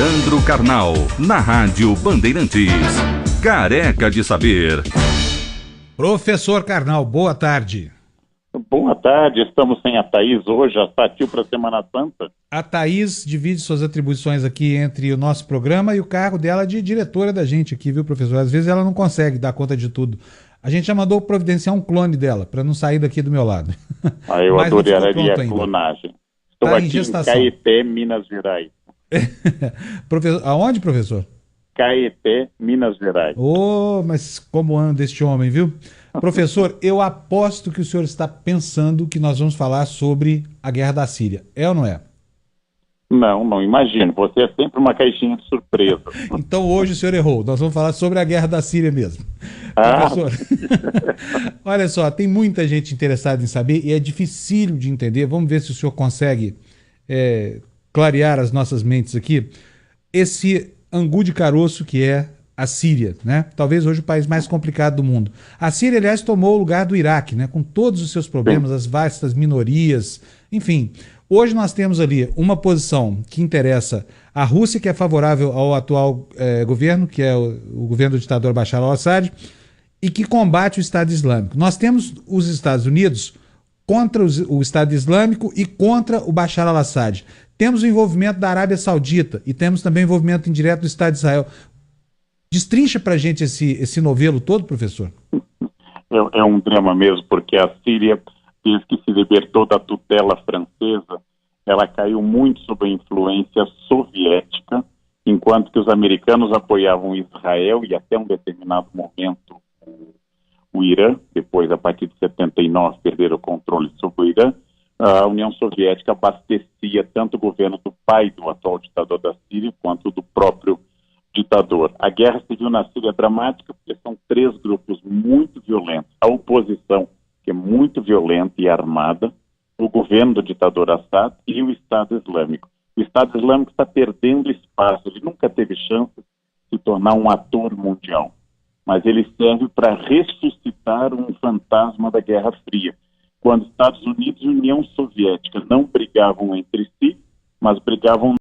Leandro Carnal, na Rádio Bandeirantes. Careca de Saber. Professor Carnal, boa tarde. Boa tarde, estamos sem a Thaís hoje, já partiu para a Semana Santa. A Thaís divide suas atribuições aqui entre o nosso programa e o cargo dela de diretora da gente aqui, viu, professor? Às vezes ela não consegue dar conta de tudo. A gente já mandou providenciar um clone dela, para não sair daqui do meu lado. Eu adoraria a clonagem. Estou aqui em Caeté, Minas Gerais. Professor, aonde, professor? Caeté, Minas Gerais. Mas como anda este homem, viu? Professor, eu aposto que o senhor está pensando que nós vamos falar sobre a guerra da Síria. É ou não é? Não imagino. Você é sempre uma caixinha de surpresa. Então hoje o senhor errou. Nós vamos falar sobre a guerra da Síria mesmo. Professor, olha só, tem muita gente interessada em saber e é dificílimo de entender. Vamos ver se o senhor consegue clarear as nossas mentes aqui. Esse angu de caroço que é a Síria, né? Talvez hoje o país mais complicado do mundo. A Síria, aliás, tomou o lugar do Iraque, né? Com todos os seus problemas, as vastas minorias, enfim. Hoje nós temos ali uma posição que interessa a Rússia, que é favorável ao atual governo, que é o governo do ditador Bashar al-Assad, e que combate o Estado Islâmico. Nós temos os Estados Unidos contra o Estado Islâmico e contra o Bashar al-Assad. Temos o envolvimento da Arábia Saudita e temos também o envolvimento indireto do Estado de Israel. Destrincha pra gente esse novelo todo, professor? É um drama mesmo, porque a Síria, desde que se libertou da tutela francesa, ela caiu muito sob a influência soviética, enquanto que os americanos apoiavam Israel e até um determinado momento o Irã, depois a partir de 79 perderam o controle sobre o Irã. A União Soviética abastecia tanto o governo do pai do atual ditador da Síria, quanto do próprio ditador. A guerra civil na Síria é dramática porque são três grupos muito violentos. A oposição, que é muito violenta e armada, o governo do ditador Assad e o Estado Islâmico. O Estado Islâmico está perdendo espaço, ele nunca teve chance de se tornar um ator mundial, mas ele serve para ressuscitar um fantasma da Guerra Fria, quando Estados Unidos e União Soviética não brigavam entre si, mas brigavam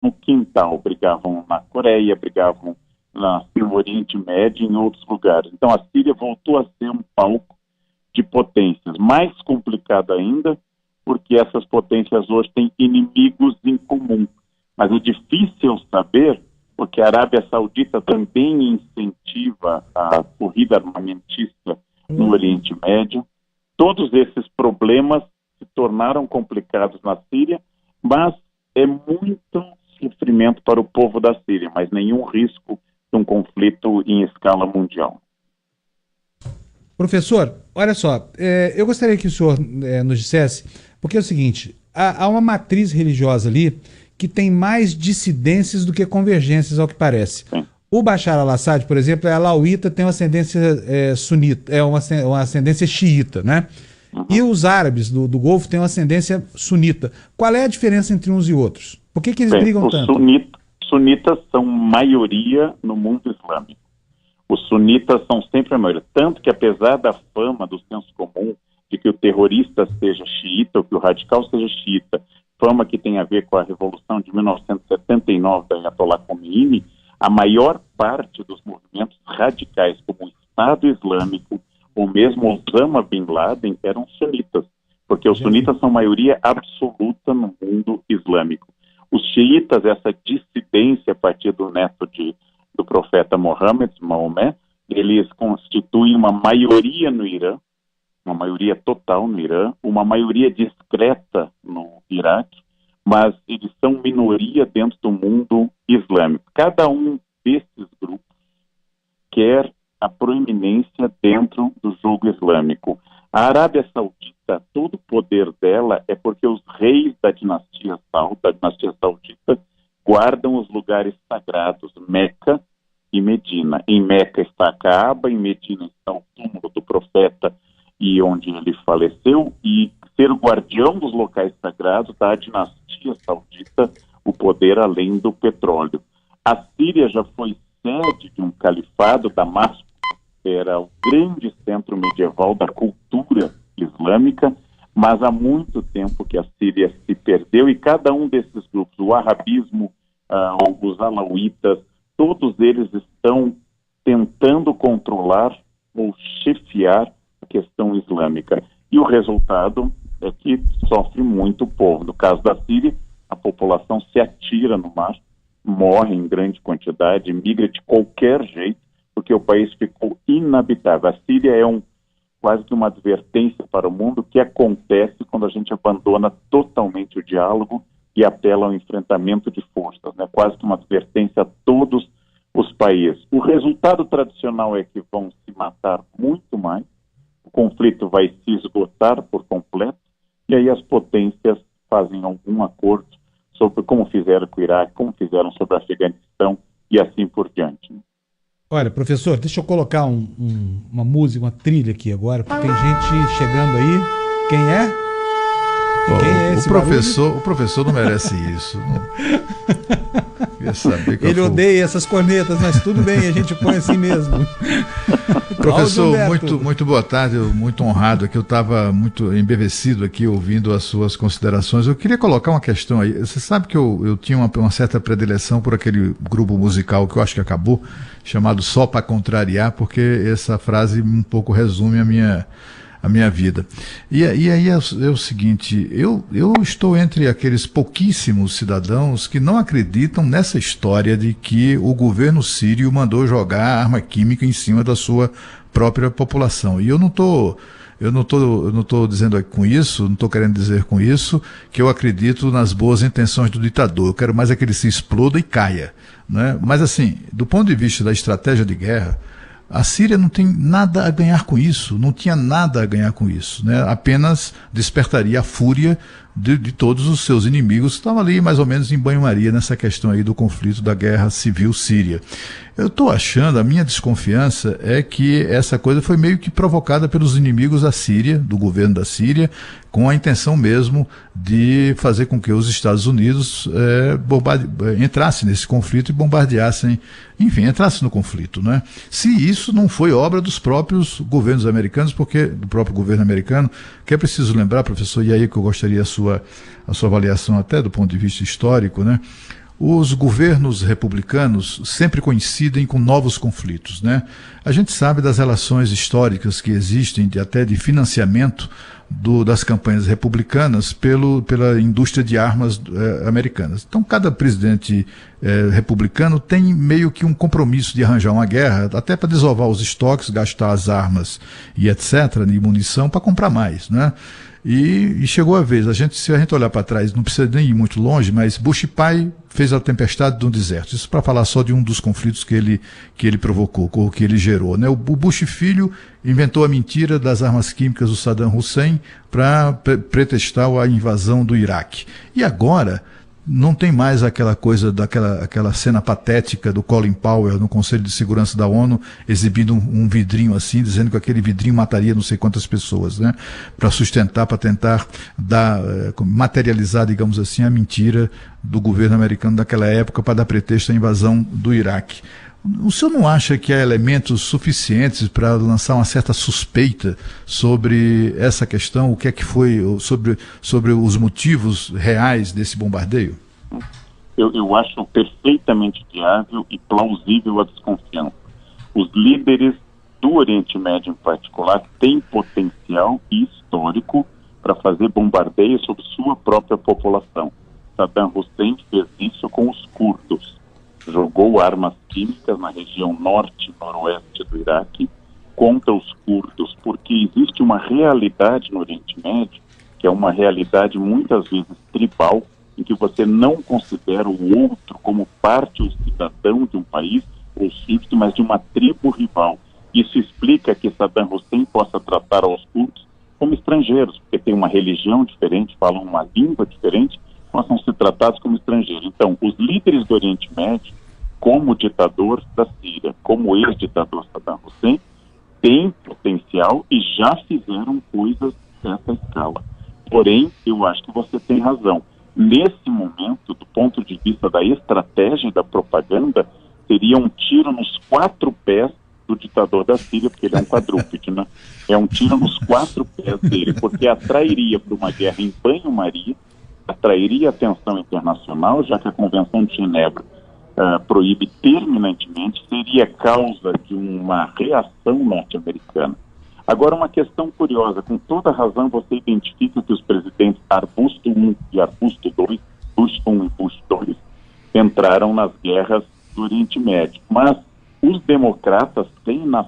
no quintal, brigavam na Coreia, brigavam no Oriente Médio e em outros lugares. Então a Síria voltou a ser um palco de potências, mais complicado ainda, porque essas potências hoje têm inimigos em comum. Mas é difícil saber, porque a Arábia Saudita também incentiva a corrida armamentista no Oriente Médio. Todos esses problemas se tornaram complicados na Síria, mas é muito sofrimento para o povo da Síria, mas nenhum risco de um conflito em escala mundial. Professor, olha só, eu gostaria que o senhor nos dissesse, porque é o seguinte, há uma matriz religiosa ali que tem mais dissidências do que convergências, ao que parece. Sim. O Bashar al-Assad, por exemplo, é alauíta, tem uma ascendência sunita, uma ascendência xiita, né? Uhum. E os árabes do Golfo têm uma ascendência sunita. Qual é a diferença entre uns e outros? Por que eles brigam tanto? Os sunitas são maioria no mundo islâmico. Os sunitas são sempre a maioria. Tanto que, apesar da fama, do senso comum, de que o terrorista seja xiita ou que o radical seja xiita, fama que tem a ver com a Revolução de 1979 da Ayatollah Khomeini, a maior parte dos movimentos radicais, como o Estado Islâmico ou mesmo Osama Bin Laden, eram sunitas, porque os sunitas são maioria absoluta no mundo islâmico. Os xiitas, essa dissidência a partir do neto do profeta Maomé, eles constituem uma maioria no Irã, uma maioria total no Irã, uma maioria discreta no Iraque, mas eles são minoria dentro do mundo islâmico. Cada um desses grupos quer a proeminência dentro do jogo islâmico. A Arábia Saudita, todo o poder dela é porque os reis da dinastia saudita, guardam os lugares sagrados, Meca e Medina. Em Meca está a Caaba, em Medina está o túmulo do profeta e onde ele faleceu, e ser o guardião dos locais sagrados da dinastia saudita o poder além do petróleo. A Síria já foi sede de um califado. Damasco era o grande centro medieval da cultura islâmica. mas há muito tempo que a Síria se perdeu e cada um desses grupos, o arabismo, os alauítas, todos eles estão tentando controlar ou chefiar a questão islâmica. E o resultado é que sofre muito o povo. No caso da Síria, a população se atira no mar, morre em grande quantidade, migra de qualquer jeito, porque o país ficou inabitável. A Síria é quase que uma advertência para o mundo que acontece quando a gente abandona totalmente o diálogo e apela ao enfrentamento de forças, né? Quase que uma advertência a todos os países. O resultado tradicional é que vão se matar muito mais, o conflito vai se esgotar por completo, e aí as potências fazem algum acordo sobre como fizeram com o Iraque, como fizeram sobre o Afeganistão e assim por diante. Olha, professor, deixa eu colocar uma música, uma trilha aqui agora, porque tem gente chegando aí. Quem é? Quem é esse o professor não merece isso. Ele odeia essas cornetas, mas tudo bem, a gente põe assim mesmo. Professor, muito boa tarde, muito honrado aqui. Eu estava muito embevecido aqui ouvindo as suas considerações. Eu queria colocar uma questão aí. Você sabe que eu tinha uma certa predileção por aquele grupo musical que eu acho que acabou, chamado Só Pra Contrariar, porque essa frase um pouco resume a minha vida. E aí é o seguinte, eu estou entre aqueles pouquíssimos cidadãos que não acreditam nessa história de que o governo sírio mandou jogar arma química em cima da sua própria população. E eu não estou dizendo com isso, não estou querendo dizer com isso que eu acredito nas boas intenções do ditador. Eu quero mais é que ele se exploda e caia, né? Mas assim, do ponto de vista da estratégia de guerra, a Síria não tem nada a ganhar com isso, não tinha nada a ganhar com isso, né? Apenas despertaria a fúria de todos os seus inimigos que estavam ali mais ou menos em banho-maria nessa questão aí do conflito da guerra civil síria. Eu estou achando, a minha desconfiança é que essa coisa foi meio que provocada pelos inimigos da Síria, do governo da Síria, com a intenção mesmo de fazer com que os Estados Unidos entrassem nesse conflito e bombardeassem, enfim, entrassem no conflito, né? Se isso não foi obra dos próprios governos americanos, do próprio governo americano, que é preciso lembrar, professor, e aí que eu gostaria a sua avaliação até do ponto de vista histórico, né? Os governos republicanos sempre coincidem com novos conflitos, né? A gente sabe das relações históricas que existem, até de financiamento das campanhas republicanas pela indústria de armas americanas. Então, cada presidente republicano tem meio que um compromisso de arranjar uma guerra, até para desovar os estoques, gastar as armas e etc., de munição, para comprar mais, né? E chegou a vez, se a gente olhar para trás, não precisa nem ir muito longe, mas Bush pai fez a tempestade no deserto. Isso para falar só de um dos conflitos que ele provocou, que ele gerou, né? O Bush filho inventou a mentira das armas químicas do Saddam Hussein para pretextar a invasão do Iraque. E agora não tem mais aquela coisa aquela cena patética do Colin Powell no Conselho de Segurança da ONU exibindo um vidrinho assim, dizendo que aquele vidrinho mataria não sei quantas pessoas, né? Para sustentar, para tentar materializar, digamos assim, a mentira do governo americano daquela época para dar pretexto à invasão do Iraque. O senhor não acha que há elementos suficientes para lançar uma certa suspeita sobre essa questão? O que é que foi, sobre os motivos reais desse bombardeio? Eu acho perfeitamente viável e plausível a desconfiança. Os líderes do Oriente Médio, em particular, têm potencial histórico para fazer bombardeios sobre sua própria população. Saddam Hussein fez isso com os curdos. Jogou armas químicas na região norte e noroeste do Iraque contra os curdos, porque existe uma realidade no Oriente Médio, que é uma realidade muitas vezes tribal, em que você não considera o outro como parte ou cidadão de um país ou súdito, mas de uma tribo rival. Isso explica que Saddam Hussein possa tratar aos curdos como estrangeiros, porque tem uma religião diferente, falam uma língua diferente, possam ser tratados como estrangeiros. Então, os líderes do Oriente Médio, como o ditador da Síria, como o ex-ditador Saddam Hussein, têm potencial e já fizeram coisas dessa escala. Porém, eu acho que você tem razão. Nesse momento, do ponto de vista da estratégia e da propaganda, seria um tiro nos 4 pés do ditador da Síria, porque ele é um quadrúpede, né? É um tiro nos 4 pés dele, porque atrairia para uma guerra em banho-maria, atrairia atenção internacional, já que a Convenção de Genebra proíbe terminantemente, seria causa de uma reação norte-americana. Agora, uma questão curiosa, com toda razão você identifica que os presidentes Arbusto I e Arbusto II, Bush I e Bush II, entraram nas guerras do Oriente Médio. Mas os democratas têm na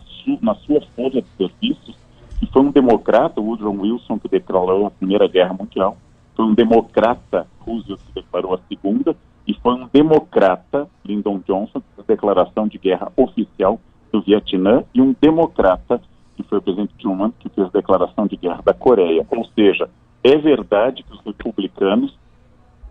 sua folha de serviços, que foi um democrata, Woodrow Wilson, que declarou a Primeira Guerra Mundial, foi um democrata, Roosevelt, que declarou a Segunda, e foi um democrata, Lyndon Johnson, que fez a declaração de guerra oficial do Vietnã, e um democrata, que foi o presidente Truman, que fez a declaração de guerra da Coreia. Ou seja, é verdade que os republicanos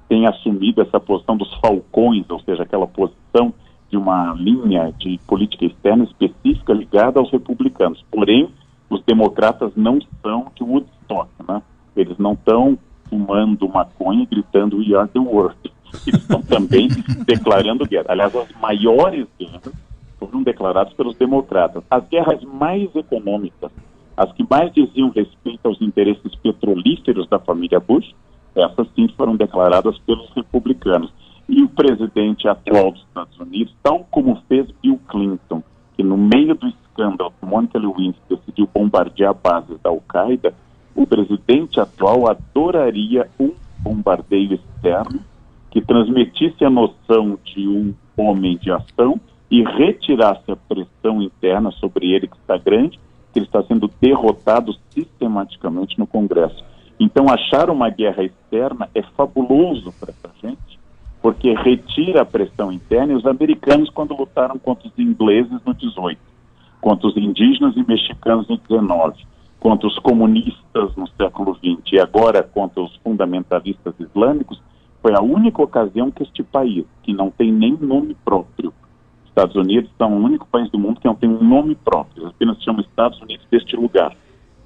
têm assumido essa posição dos falcões, ou seja, aquela posição de uma linha de política externa específica ligada aos republicanos. Porém, os democratas não são de Woodstock, né? Eles não estão fumando maconha e gritando "We are the world". Eles estão também declarando guerra. Aliás, as maiores guerras foram declaradas pelos democratas. As guerras mais econômicas, as que mais diziam respeito aos interesses petrolíferos da família Bush, essas sim foram declaradas pelos republicanos. E o presidente atual dos Estados Unidos, tal como fez Bill Clinton, que no meio do escândalo que Monica Lewinsky decidiu bombardear bases da Al-Qaeda, o presidente atual adoraria um bombardeio externo que transmitisse a noção de um homem de ação e retirasse a pressão interna sobre ele, que está grande, que ele está sendo derrotado sistematicamente no Congresso. Então, achar uma guerra externa é fabuloso para essa gente, porque retira a pressão interna. E os americanos, quando lutaram contra os ingleses no 18, contra os indígenas e mexicanos no 19, contra os comunistas no século 20 e agora contra os fundamentalistas islâmicos, foi a única ocasião que este país, que não tem nem nome próprio, Estados Unidos são o único país do mundo que não tem um nome próprio, eles apenas se chamam Estados Unidos deste lugar.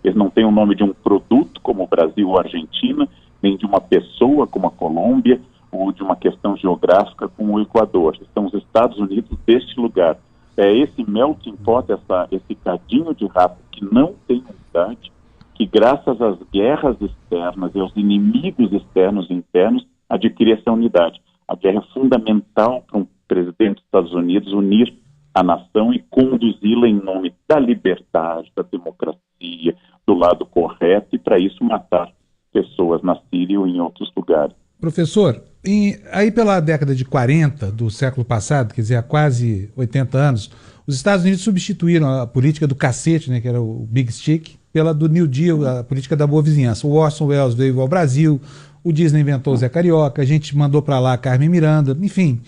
Eles não têm o nome de um produto, como o Brasil ou a Argentina, nem de uma pessoa, como a Colômbia, ou de uma questão geográfica, como o Equador. São os Estados Unidos deste lugar. É esse melting pot, esse cadinho de rato que não tem unidade, que graças às guerras externas e aos inimigos externos e internos, adquire essa unidade. A guerra é fundamental para um presidente dos Estados Unidos unir a nação e conduzi-la em nome da liberdade, da democracia, do lado correto, e para isso matar pessoas na Síria ou em outros lugares. Professor, aí pela década de 40 do século passado, quer dizer, há quase 80 anos, os Estados Unidos substituíram a política do cacete, né, que era o Big Stick, pela do New Deal, a política da boa vizinhança. O Orson Welles veio ao Brasil, o Disney inventou o Zé Carioca, a gente mandou para lá a Carmen Miranda, enfim.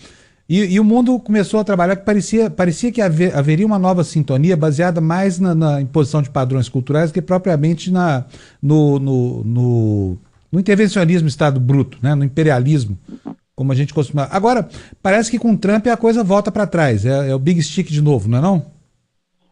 E o mundo começou a trabalhar que parecia que haveria uma nova sintonia baseada mais na imposição de padrões culturais que propriamente no intervencionismo Estado bruto, né? No imperialismo, como a gente costuma. Agora, parece que com o Trump a coisa volta para trás, é o Big Stick de novo, não é não?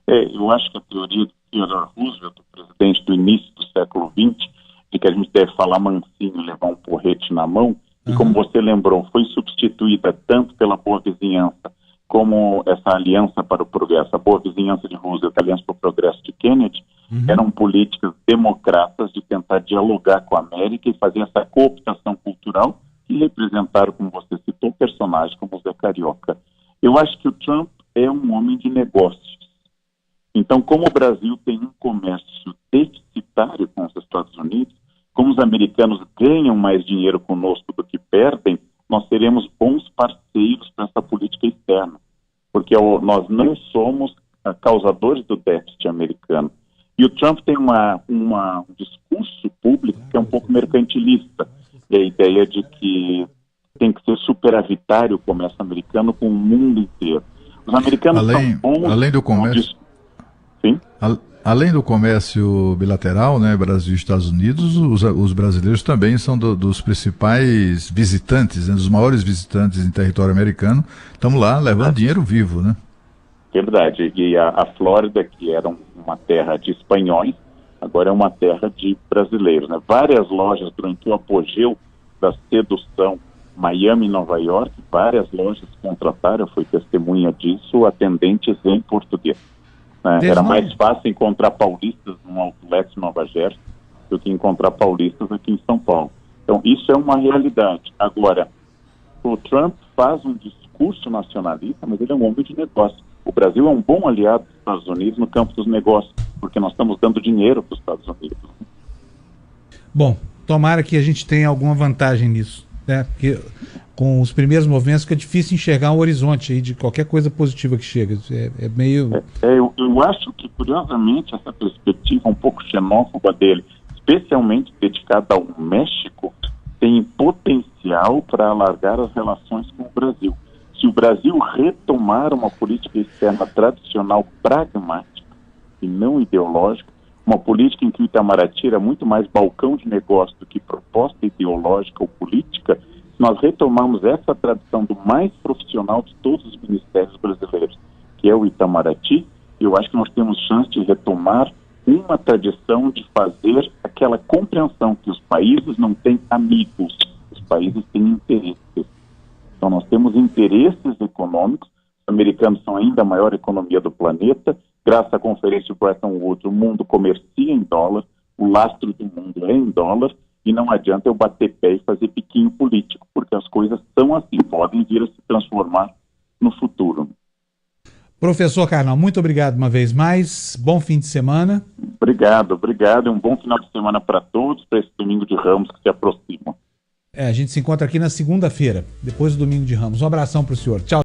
Eu acho que a teoria do Theodore Roosevelt, o presidente do início do século XX, de que a gente deve falar mansinho, levar um porrete na mão, e como você lembrou, foi substituída tanto pela boa vizinhança como essa aliança para o progresso, a boa vizinhança de Roosevelt, a aliança para o progresso de Kennedy, eram políticas democratas de tentar dialogar com a América e fazer essa cooptação cultural e representaram, como você citou, personagens como o Zé Carioca. Eu acho que o Trump é um homem de negócios. Então, como o Brasil tem um comércio deficitário com os Estados Unidos, como os americanos ganham mais dinheiro conosco do que perdem, nós seremos bons parceiros para essa política externa, porque nós não somos causadores do déficit americano. E o Trump tem um discurso público que é um pouco mercantilista, e a ideia de que tem que ser superavitário o comércio americano com o mundo inteiro. Os americanos são bons... Além do comércio... Sim? Além do comércio bilateral, né, Brasil e Estados Unidos, os brasileiros também são dos principais visitantes, né, dos maiores visitantes em território americano. Estamos lá levando dinheiro vivo, né? Verdade. E a Flórida, que era uma terra de espanhóis, agora é uma terra de brasileiros, né? Várias lojas, durante o apogeu da sedução Miami e Nova York, várias lojas contrataram, eu fui testemunha disso, atendentes em português. né? Era mais fácil encontrar paulistas num outlet em Nova Jersey do que encontrar paulistas aqui em São Paulo. Então, isso é uma realidade. Agora, o Trump faz um discurso nacionalista, mas ele é um homem de negócio. O Brasil é um bom aliado dos Estados Unidos no campo dos negócios, porque nós estamos dando dinheiro para os Estados Unidos. Bom, tomara que a gente tenha alguma vantagem nisso, né? Porque com os primeiros movimentos fica difícil enxergar um horizonte aí de qualquer coisa positiva que chega. É meio... Eu acho que, curiosamente, essa perspectiva um pouco xenófoba dele, especialmente dedicada ao México, tem potencial para alargar as relações com o Brasil. Se o Brasil retomar uma política externa tradicional pragmática e não ideológica, uma política em que o Itamaraty era muito mais balcão de negócio do que proposta ideológica ou política, se nós retomarmos essa tradição do mais profissional de todos os ministérios brasileiros, que é o Itamaraty, eu acho que nós temos chance de retomar uma tradição de fazer aquela compreensão que os países não têm amigos, os países têm interesses. Então nós temos interesses econômicos, os americanos são ainda a maior economia do planeta, graças à conferência de Bretton Woods, o mundo comercia em dólar, o lastro do mundo é em dólar, e não adianta eu bater pé e fazer piquinho político, porque as coisas são assim, podem vir a se transformar no futuro. Professor Karnal, muito obrigado uma vez mais, bom fim de semana. Obrigado, e um bom final de semana para todos, para esse domingo de Ramos que se aproxima. A gente se encontra aqui na segunda-feira, depois do domingo de Ramos. Um abração para o senhor. Tchau.